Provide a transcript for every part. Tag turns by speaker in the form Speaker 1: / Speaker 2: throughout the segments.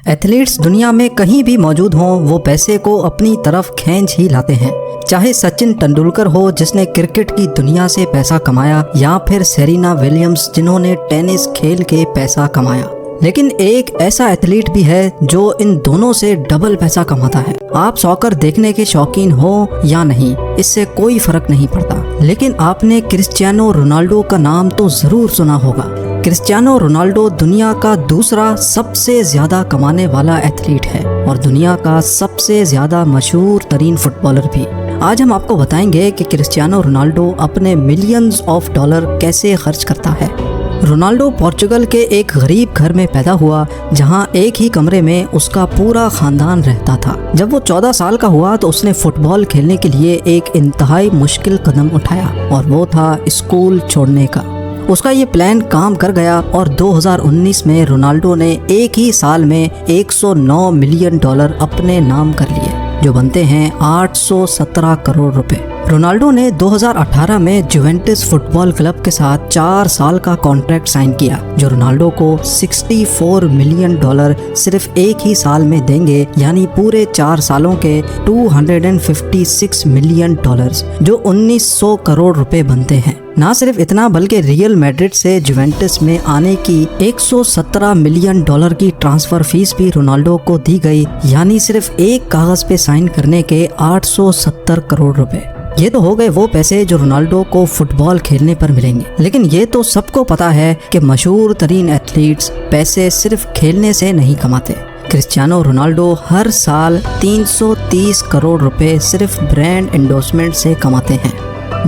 Speaker 1: Athletes दुनिया में कहीं भी मौजूद हों, वो पैसे को अपनी तरफ खींच ही लाते हैं। चाहे सचिन तेंदुलकर हो जिसने क्रिकेट की दुनिया से पैसा कमाया, या फिर सेरेना विलियम्स जिन्होंने टेनिस खेल के पैसा कमाया। लेकिन एक ऐसा एथलीट भी है जो इन दोनों से डबल पैसा कमाता है। आप सॉकर देखने के शौकीन हो या नहीं, इससे कोई फर्क नहीं पड़ता, लेकिन आपने क्रिस्टियानो रोनाल्डो का नाम तो जरूर सुना होगा। क्रिस्टियानो रोनाल्डो दुनिया का दूसरा सबसे ज्यादा कमाने वाला एथलीट है और दुनिया का सबसे ज्यादा मशहूर तरीन फुटबॉलर भी। आज हम आपको बताएंगे कि क्रिस्टियानो रोनाल्डो अपने मिलियंस ऑफ डॉलर कैसे खर्च करता है। रोनाल्डो पोर्चुगल के एक गरीब घर में पैदा हुआ, जहां एक ही कमरे में उसका पूरा खानदान रहता था। जब वो 14 साल का हुआ तो उसने फुटबॉल खेलने के लिए एक इंतहाई मुश्किल कदम उठाया और वो था स्कूल छोड़ने का। उसका ये प्लान काम कर गया और 2019 में रोनाल्डो ने एक ही साल में 109 मिलियन डॉलर अपने नाम कर लिए, जो बनते हैं 817 करोड़ रुपए। रोनाल्डो ने 2018 में जुवेंटस फुटबॉल क्लब के साथ 4 साल का कॉन्ट्रैक्ट साइन किया, जो रोनाल्डो को 64 मिलियन डॉलर सिर्फ एक ही साल में देंगे, यानी पूरे 4 सालों के 256 मिलियन डॉलर्स, जो 1900 करोड़ रुपए बनते हैं। ना सिर्फ इतना, बल्कि रियल मैड्रिड से जुवेंटस में आने की 117 मिलियन डॉलर की ट्रांसफर फीस भी रोनाल्डो को दी गई, यानी सिर्फ एक कागज पे साइन करने के 870 करोड़ रुपए। ये तो हो गए वो पैसे जो रोनाल्डो को फुटबॉल खेलने पर मिलेंगे। लेकिन ये तो सबको पता है कि मशहूर तरीन एथलीट्स पैसे सिर्फ खेलने से नहीं कमाते। क्रिस्टियानो रोनाल्डो हर साल 330 करोड़ रुपए सिर्फ ब्रांड एंडोर्समेंट से कमाते हैं,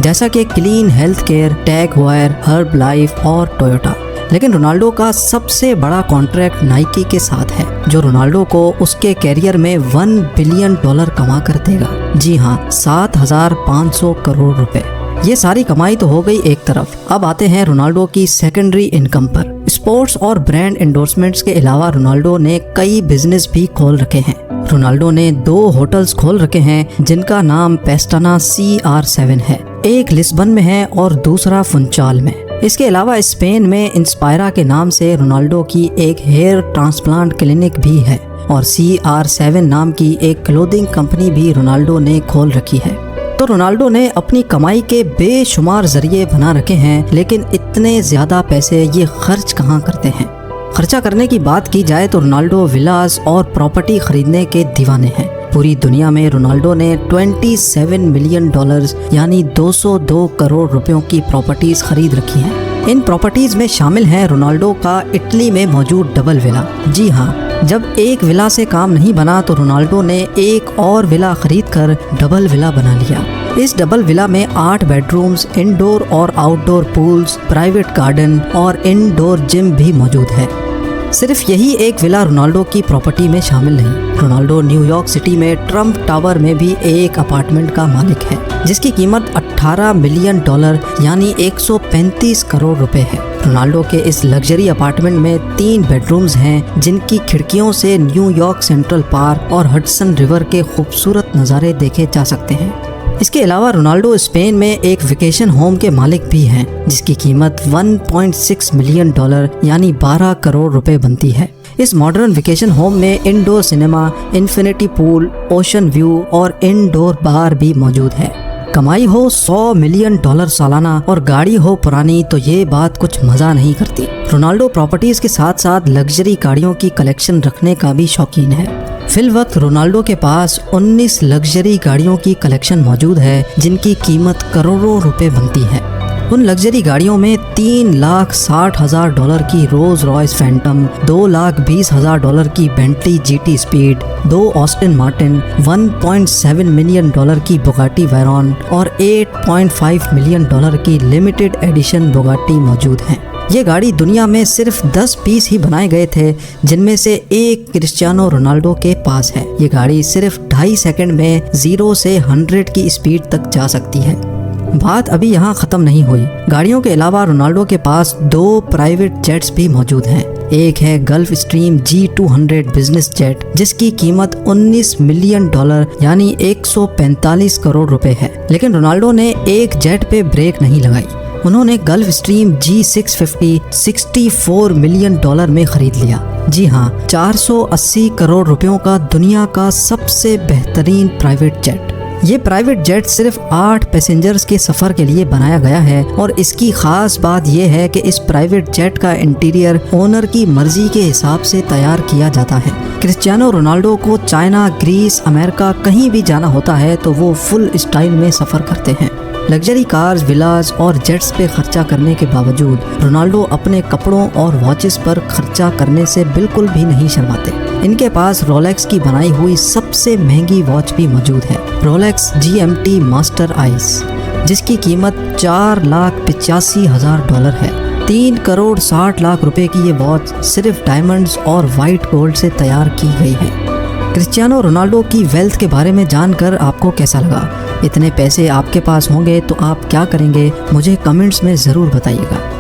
Speaker 1: जैसा कि clean health care, tag wire, herb life और टोयोटा। लेकिन रोनाल्डो का सबसे बड़ा कॉन्ट्रैक्ट नाइकी के साथ है, जो रोनाल्डो को उसके कैरियर में 1 बिलियन डॉलर कमा कर देगा। जी हाँ, 7,500 करोड़ रुपए। ये सारी कमाई तो हो गई एक तरफ। अब आते हैं रोनाल्डो की सेकेंडरी इनकम पर। स्पोर्ट्स और ब्रांड एंडोर्समेंट्स के अलावा रोनाल्डो ने कई बिजनेस भी खोल रखे हैं। रोनाल्डो ने 2 होटल्स खोल रखे हैं, जिनका नाम पेस्टाना CR7 है। एक लिस्बन में है और दूसरा फुनचाल में। इसके अलावा स्पेन में इंस्पायरा के नाम से रोनाल्डो की एक हेयर ट्रांसप्लांट क्लिनिक भी है और CR7 नाम की एक क्लोथिंग कंपनी भी रोनाल्डो ने खोल रखी है। तो रोनाल्डो ने अपनी कमाई के बेशुमार जरिए बना रखे हैं, लेकिन इतने ज्यादा पैसे ये खर्च कहाँ करते हैं। खर्चा करने की बात की जाए तो रोनाल्डो विलास और प्रॉपर्टी खरीदने के दीवाने हैं। पूरी दुनिया में रोनाल्डो ने 27 मिलियन डॉलर्स यानी 202 करोड़ रुपयों की प्रॉपर्टीज खरीद रखी हैं। इन प्रॉपर्टीज में शामिल है रोनाल्डो का इटली में मौजूद डबल विला। जी हाँ, जब एक विला से काम नहीं बना तो रोनाल्डो ने एक और विला खरीद कर डबल विला बना लिया। इस डबल विला में 8 बेडरूम्स, इंडोर और आउटडोर पूल्स, प्राइवेट गार्डन और इंडोर जिम भी मौजूद है। सिर्फ यही एक विला रोनाल्डो की प्रॉपर्टी में शामिल नहीं। रोनाल्डो न्यूयॉर्क सिटी में ट्रम्प टावर में भी एक अपार्टमेंट का मालिक है, जिसकी कीमत 18 मिलियन डॉलर यानी 135 करोड़ रुपए है। रोनाल्डो के इस लग्जरी अपार्टमेंट में 3 बेडरूम्स हैं, जिनकी खिड़कियों से न्यूयॉर्क सेंट्रल पार्क और हडसन रिवर के खूबसूरत नज़ारे देखे जा सकते हैं। इसके अलावा रोनाल्डो स्पेन में एक वेकेशन होम के मालिक भी हैं, जिसकी कीमत 1.6 मिलियन डॉलर यानी 12 करोड़ रुपए बनती है। इस मॉडर्न वेकेशन होम में indoor cinema, infinity pool, ocean view और इंडोर बार भी मौजूद है। कमाई हो 100 मिलियन डॉलर सालाना और गाड़ी हो पुरानी तो ये बात कुछ मजा नहीं करती। रोनाल्डो प्रॉपर्टीज के साथ साथ लग्जरी गाड़ियों की कलेक्शन रखने का भी शौकीन है। फिल वक्त रोनाल्डो के पास 19 लग्जरी गाड़ियों की कलेक्शन मौजूद है, जिनकी कीमत करोड़ों रुपए बनती है। उन लग्जरी गाड़ियों में 3,60,000 डॉलर की रोल्स रॉयस फैंटम, 2,20,000 डॉलर की Bentley GT speed, 2 Austin Martin, 1.7 million dollar की बुगाटी वैरॉन और 8.5 मिलियन डॉलर की लिमिटेड एडिशन बुगाटी मौजूद हैं। ये गाड़ी दुनिया में सिर्फ 10 पीस ही बनाए गए थे, जिनमें से एक क्रिस्टियानो रोनाल्डो के पास है। ये गाड़ी सिर्फ 2.5 सेकंड में 0 से 100 की स्पीड तक जा सकती है। बात अभी यहाँ खत्म नहीं हुई। गाड़ियों के अलावा रोनाल्डो के पास 2 प्राइवेट जेट्स भी मौजूद हैं। एक है gulf stream G200 business jet, जिसकी कीमत 19 मिलियन डॉलर यानी 145 करोड़ रुपए है। लेकिन रोनाल्डो ने एक जेट पे ब्रेक नहीं लगाई। उन्होंने gulf stream G650 64 million dollar में खरीद लिया। जी हाँ, 480 करोड़ रुपयों का दुनिया का सबसे बेहतरीन प्राइवेट जेट। ये प्राइवेट जेट सिर्फ 8 पैसेंजर्स के सफ़र के लिए बनाया गया है और इसकी ख़ास बात यह है कि इस प्राइवेट जेट का इंटीरियर ओनर की मर्जी के हिसाब से तैयार किया जाता है। क्रिस्टियानो रोनाल्डो को चाइना, ग्रीस, अमेरिका कहीं भी जाना होता है तो वो फुल स्टाइल में सफ़र करते हैं। लग्जरी कार्स, विलास और जेट्स पे खर्चा करने के बावजूद रोनाल्डो अपने कपड़ों और वॉचेस पर खर्चा करने से बिल्कुल भी नहीं शर्माते। इनके पास रोलेक्स की बनाई हुई सबसे महंगी वॉच भी मौजूद है, रोलेक्स GMT मास्टर आइस, जिसकी कीमत $4,85,000 है। 3 करोड़ 60 लाख रुपए की ये वॉच सिर्फ डायमंड्स और वाइट गोल्ड से तैयार की गई है। क्रिस्टियानो रोनाल्डो की वेल्थ के बारे में जानकर आपको कैसा लगा? इतने पैसे आपके पास होंगे तो आप क्या करेंगे? मुझे कमेंट्स में ज़रूर बताइएगा।